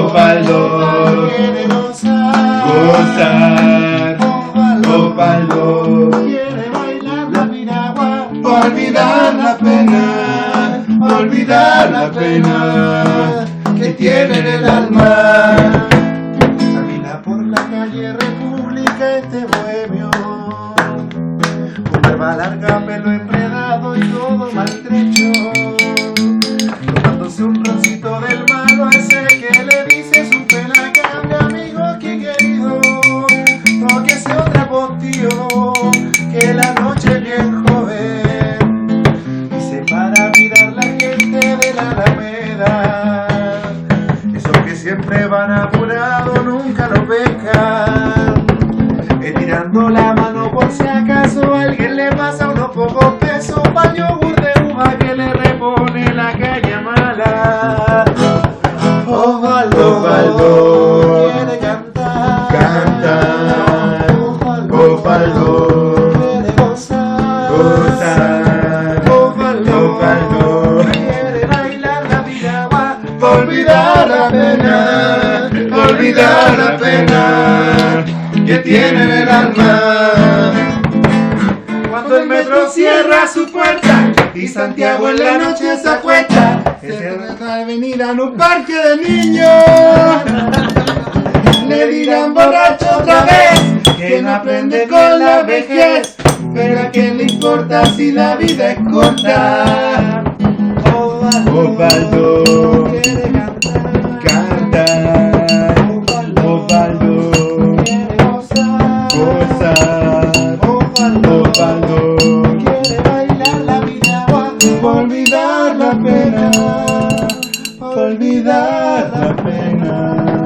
Osvaldo quiere gozar, Osvaldo quiere bailar la piragua, olvidar la pena que tiene en el alma. camina por la calle República este bohemio, con barba larga, pelo enredado y todo maltrecho, tomándose un roncito del malo a ese que le dice su pena cambia, amigo que querido, tóquese otra postío, que la noche es bien joven, dice para mirar la gente de la Alameda, esos que siempre van apurados nunca lo pescan, tirando la mano por si acaso alguien le pasa unos pocos pesos pa' yogur de uva que le repone la caña mala. Osvaldo quiere cantar, Osvaldo quiere gozar, Osvaldo quiere bailar la piragua, olvidar la pena que tiene en el alma. Cuando el metro cierra su puerta y Santiago en la noche se acuesta, en la avenida en un parque de niños, le dirán borracho otra vez, que no aprende con la vejez, pero a quién le importa si la vida es corta. Osvaldo quiere cantar, Osvaldo quiere gozar, Osvaldo quiere bailar la piragua, olvidar la pena